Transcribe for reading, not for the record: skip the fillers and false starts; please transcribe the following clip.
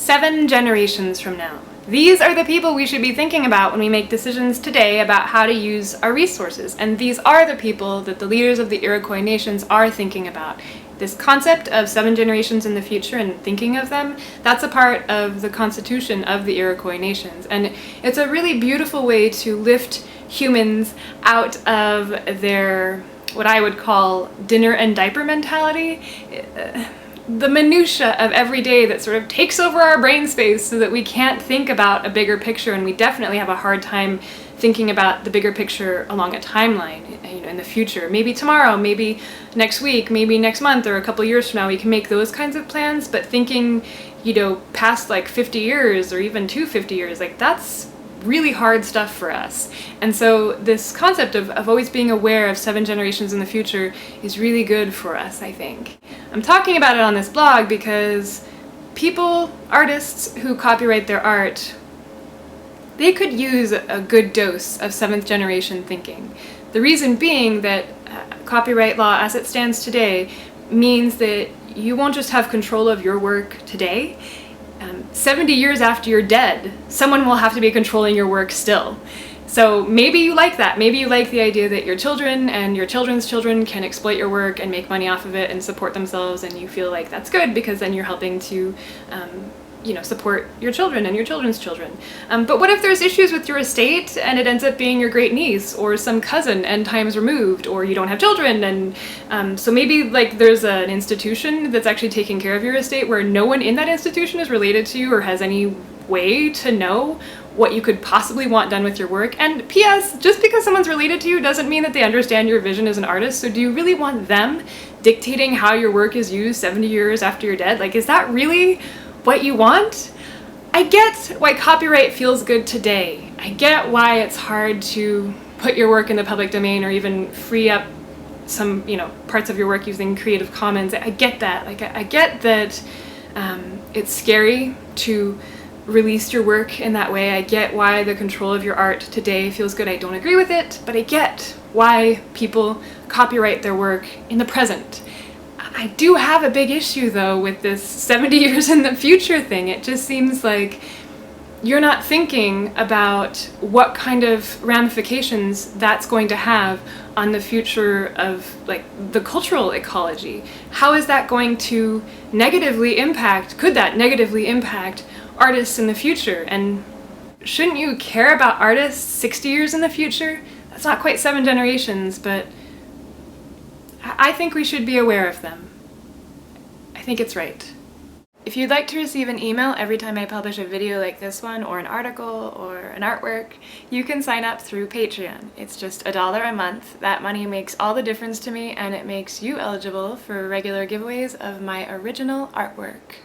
7 generations from now. These are the people we should be thinking about when we make decisions today about how to use our resources. And these are the people that the leaders of the Iroquois nations are thinking about. This concept of 7 generations in the future and thinking of them, that's a part of the constitution of the Iroquois nations. And it's a really beautiful way to lift humans out of their, what I would call, dinner and diaper mentality. The minutia of every day that sort of takes over our brain space so that we can't think about a bigger picture, and we definitely have a hard time thinking about the bigger picture along a timeline, in the future. Maybe tomorrow, maybe next week, maybe next month, or a couple years from now we can make those kinds of plans, but thinking, past like 50 years or even 250 years, that's really hard stuff for us. And so this concept of always being aware of 7 generations in the future is really good for us, I think. I'm talking about it on this blog because people, artists who copyright their art, they could use a good dose of 7th generation thinking. The reason being that copyright law as it stands today means that you won't just have control of your work today. 70 years after you're dead, someone will have to be controlling your work still. So maybe you like that. Maybe you like the idea that your children and your children's children can exploit your work and make money off of it and support themselves, and you feel like that's good because then you're helping to support your children and your children's children. But what if there's issues with your estate and it ends up being your great niece or some cousin and time's removed, or you don't have children, and so maybe there's an institution that's actually taking care of your estate where no one in that institution is related to you or has any way to know what you could possibly want done with your work. And P.S., just because someone's related to you doesn't mean that they understand your vision as an artist, so do you really want them dictating how your work is used 70 years after you're dead? Is that really what you want? I get why copyright feels good today. I get why it's hard to put your work in the public domain or even free up some, parts of your work using Creative Commons. I get that. I get that it's scary to release your work in that way. I get why the control of your art today feels good. I don't agree with it, but I get why people copyright their work in the present. I do have a big issue, though, with this 70 years in the future thing. It just seems like you're not thinking about what kind of ramifications that's going to have on the future of, the cultural ecology. How is that going to could that negatively impact artists in the future? And shouldn't you care about artists 60 years in the future? That's not quite 7 generations, but I think we should be aware of them. I think it's right. If you'd like to receive an email every time I publish a video like this one, or an article, or an artwork, you can sign up through Patreon. It's just $1 a month. That money makes all the difference to me, and it makes you eligible for regular giveaways of my original artwork.